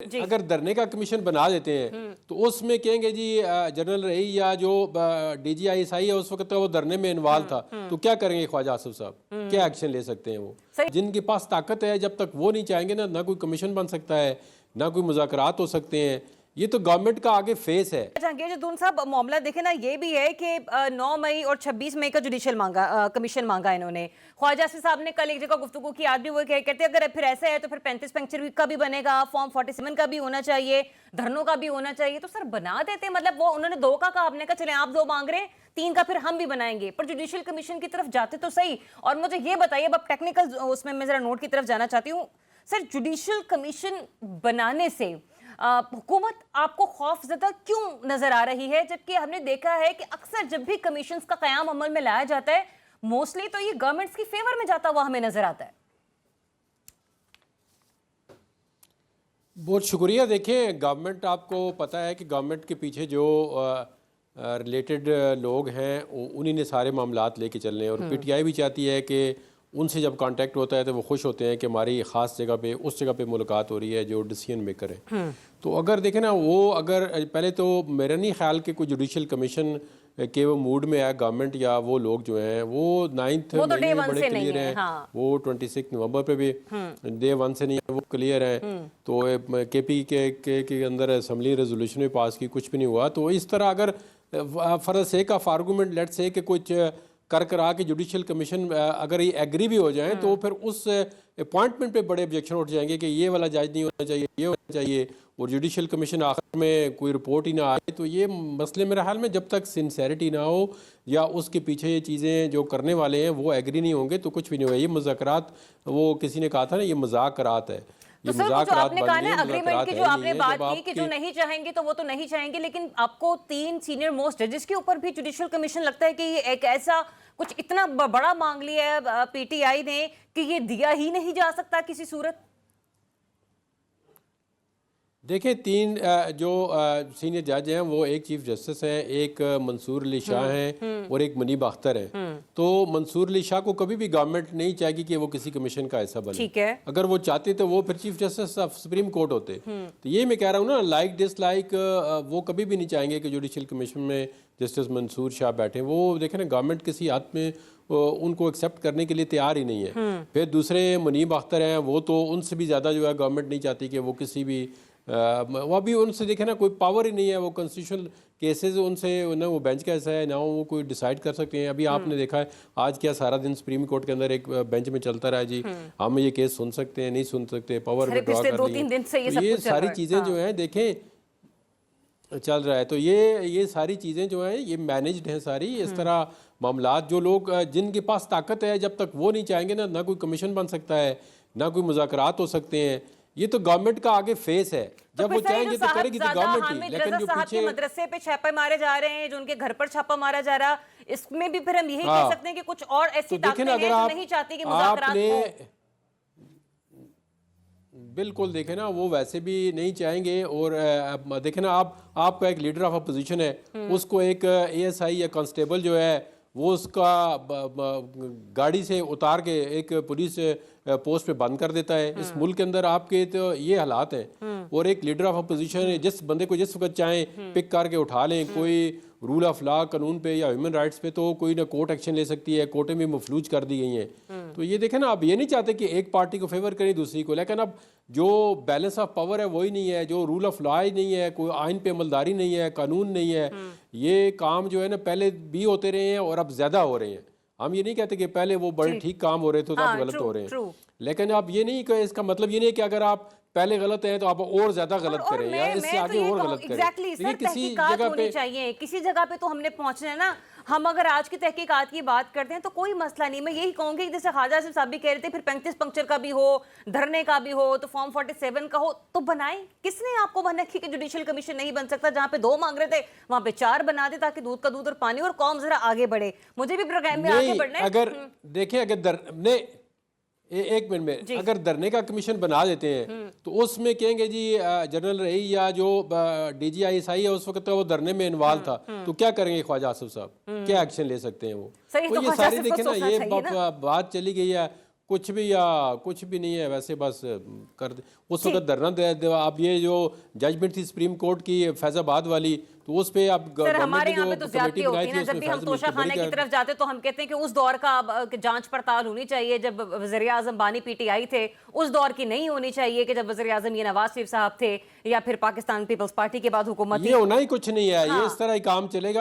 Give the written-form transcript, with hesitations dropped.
जी। अगर धरने का कमीशन बना देते हैं तो उसमें कहेंगे जी जनरल रही या जो DGI है उस वक्त वो धरने में इन्वॉल्व था, तो क्या करेंगे ख्वाजा आसिफ साहब? क्या एक्शन ले सकते हैं वो? जिनके पास ताकत है, जब तक वो नहीं चाहेंगे ना कोई कमीशन बन सकता है, ना कोई मुज़ाकरात हो सकते हैं। ये तो गवर्नमेंट का आगे फेस है। जहांगीर जदून साहब, मामला देखे ना, ये भी है कि 9 मई और 26 मई का जुडिशियल कमीशन मांगा इन्होंने। ख्वाजा आसिफ साहब ने कल एक जगह गुफ्तगू की, आज भी वो कहते हैं अगर फिर ऐसा है तो फिर 35 पंक्चर का भी बनेगा, फॉर्म 47 का भी होना चाहिए, धरनों का भी होना चाहिए। तो सर बना देते, मतलब वो उन्होंने 2 का कहा, आपने कहा चले आप 2 मांग रहे हैं, 3 का फिर हम भी बनाएंगे, पर जुडिशियल कमीशन की तरफ जाते तो सही। और मुझे ये बताइए, अब टेक्निकल उसमें मैं जरा नोट की तरफ जाना चाहती हूँ सर, जुडिशियल कमीशन बनाने से हुकूमत आपको खौफजदा क्यों नजर आ रही है? जबकि हमने देखा है कि अक्सर जब भी कमीशंस का कयाम अमल में लाया जाता है, मोस्टली तो ये गवर्नमेंट्स की फेवर में जाता हुआ हमें नजर आता है। बहुत शुक्रिया। देखें, गवर्नमेंट, आपको पता है कि गवर्नमेंट के पीछे जो रिलेटेड लोग हैं उन्हीं ने सारे मामलात लेके चलने हैं, और PTI भी चाहती है कि उनसे जब कांटेक्ट होता है तो वो खुश होते हैं कि हमारी ख़ास जगह पे, उस जगह पे मुलाकात हो रही है जो डिसीजन मेकर है। तो अगर देखें ना, वो अगर पहले तो मेरा नहीं ख्याल कि कोई जुडिशियल कमीशन के वो मूड में है गवर्नमेंट या वो लोग जो हैं वो 9th महीने में बड़े क्लियर हैं। हाँ। वो 26 नवंबर पे भी डे 1 से नहीं है, वो क्लियर है। तो KP के अंदर असम्बली रेजोल्यूशन भी पास की, कुछ भी नहीं हुआ। तो इस तरह अगर for the sake of argument let's say कि कुछ करा के जुडिशियल कमीशन अगर ये एग्री भी हो जाए तो फिर उस अपॉइंटमेंट पे बड़े ऑब्जेक्शन उठ जाएंगे कि ये वाला जज नहीं होना चाहिए, ये होना चाहिए, और जुडिशियल कमीशन आखिर में कोई रिपोर्ट ही ना आए। तो ये मसले मेरे ख्याल में जब तक सिंसेरिटी ना हो या उसके पीछे ये चीज़ें जो करने वाले हैं वो एग्री नहीं होंगे तो कुछ भी नहीं होगा। ये मुज़ाकरात, वो किसी ने कहा था ना, ये मज़ाकरात है। तो सर जो आपने कहा ना अग्रीमेंट की जो आपने बात की कि जो नहीं चाहेंगे तो वो तो नहीं चाहेंगे, लेकिन आपको 3 सीनियर मोस्ट जजेस के ऊपर भी जुडिशियल कमीशन लगता है कि ये एक ऐसा कुछ इतना बड़ा मांग लिया है PTI ने कि ये दिया ही नहीं जा सकता किसी सूरत? देखिए, 3 जो सीनियर जज हैं वो एक चीफ जस्टिस हैं, एक मंसूर अली शाह हैं और एक मुनीब अख्तर हैं। तो मंसूर अली शाह को कभी भी गवर्नमेंट नहीं चाहेगी कि वो किसी कमीशन का हिस्सा बने। ठीक है। अगर वो चाहते तो वो फिर chief justice of supreme court होते। तो ये मैं कह रहा हूँ ना, लाइक डिसलाइक वो कभी भी नहीं चाहेंगे कि जुडिशियल कमीशन में जस्टिस मंसूर शाह बैठे। वो देखें ना, गवर्नमेंट किसी हाथ में उनको एक्सेप्ट करने के लिए तैयार ही नहीं है। फिर दूसरे मुनीब अख्तर हैं, वो तो उनसे भी ज़्यादा जो है गवर्नमेंट नहीं चाहती कि वो किसी भी वो भी उनसे देखे ना कोई पावर ही नहीं है। वो कॉन्स्टिट्यूशनल केसेस उनसे ना वो बेंच का ऐसा है ना वो कोई डिसाइड कर सकते हैं। अभी आपने देखा है आज क्या सारा दिन सुप्रीम कोर्ट के अंदर एक बेंच में चलता रहा जी, हम ये केस सुन सकते हैं, नहीं सुन सकते, पावर विड्रॉ कर ली। तो ये सारी चीज़ें जो हैं देखें चल रहा है। तो ये सारी चीज़ें जो हैं ये मैनेज्ड हैं सारी। इस तरह मामलात, जो लोग जिनके पास ताकत है, जब तक वो नहीं चाहेंगे ना कोई कमीशन बन सकता है, ना कोई मुज़ाकरात हो सकते हैं। ये तो गवर्नमेंट का आगे फेस है। जब वो चाहेंगे तो करेगी तो गवर्नमेंट ही। लेकिन जो पीछे मदरसे पे छापे मारे जा रहे हैं, जो उनके घर पर छापा मारा जा रहा, इसमें भी फिर हम यही कह सकते हैं कि कुछ और ऐसी ताकतें हैं जो नहीं चाहती कि मुज़ाकरात हो। बिल्कुल देखे ना, वो वैसे भी नहीं चाहेंगे। और देखे ना, आपका एक लीडर ऑफ अपोजिशन है, उसको एक ASI या कांस्टेबल जो है वो उसका गाड़ी से उतार के एक पुलिस पोस्ट पे बंद कर देता है। इस मुल्क के अंदर आपके तो ये हालात हैं। और एक लीडर ऑफ अपोजिशन जिस बंदे को जिस वक्त चाहे पिक करके उठा लें, कोई रूल ऑफ लॉ कानून पे या ह्यूमन राइट्स पे तो कोई ना कोर्ट एक्शन ले सकती है। कोर्टें भी मफलूज कर दी गई हैं। तो ये देखें ना, अब ये नहीं चाहते कि एक पार्टी को फेवर करें दूसरी को, लेकिन अब जो बैलेंस ऑफ पावर है वही नहीं है, जो रूल ऑफ लॉ ही नहीं है, कोई आइन पे अमलदारी नहीं है, कानून नहीं है। ये काम जो है ना पहले भी होते रहे हैं और अब ज्यादा हो रहे हैं। हम ये नहीं कहते कि पहले वो बड़े ठीक काम हो रहे थे तो अब गलत हो रहे हैं, लेकिन अब ये नहीं कि इसका मतलब ये नहीं कि अगर आप पहले गलत हैं तो आप और ज्यादा गलत करें या इससे आगे और गलत करें। लेकिन किसी जगह पे चाहिए, किसी जगह पे तो हमने पहुंचना है ना। हम अगर आज की तहकीकात की बात करते हैं तो कोई मसला नहीं। मैं यही कहूंगी कि जैसे ख्वाजा आसिफ साहब भी कह रहे थे, फिर 35 पंक्चर का भी हो, धरने का भी हो, तो फॉर्म 47 का हो तो बनाए। किसने आपको बना कि जुडिशियल कमीशन नहीं बन सकता? जहां पे 2 मांग रहे थे वहां पे 4 बना दे, ताकि दूध का दूध और पानी और कौम जरा आगे बढ़े। मुझे भी प्रोग्राम में आगे बढ़ना है। अगर देखें, अगर एक मिनट में अगर धरने का कमीशन बना देते हैं तो उसमें कहेंगे जी जनरल रही या जो DGI है उस वक्त वो धरने में इन्वॉल्व था, तो क्या करेंगे ख्वाजा आसिफ साहब? क्या एक्शन ले सकते हैं वो? तो ये सारी देखें ना, ये बात चली गई है। कुछ भी या कुछ भी नहीं है, वैसे बस कर दे। उस वक्त धरना अब ये जो जजमेंट थी सुप्रीम कोर्ट की फैजाबाद वाली, तो उस पे आप सर हमारे यहाँ पे तो कमेटी ज्यादती बनाई होती है थी ना, जब उसमें भी हम फैजल तोशा खाने की तरफ जाते तो हम कहते हैं कि उस दौर का अब जांच पड़ताल होनी चाहिए, जब वज़ीर आज़म बानी पीटीआई थे उस दौर की नहीं होनी चाहिए कि जब वज़ीर आज़म ये नवाज शरीफ साहब थे या फिर पाकिस्तान पीपल्स पार्टी के बाद हुकूमत ये होना ही कुछ नहीं है, ये हाँ। इस तरह ही काम चलेगा।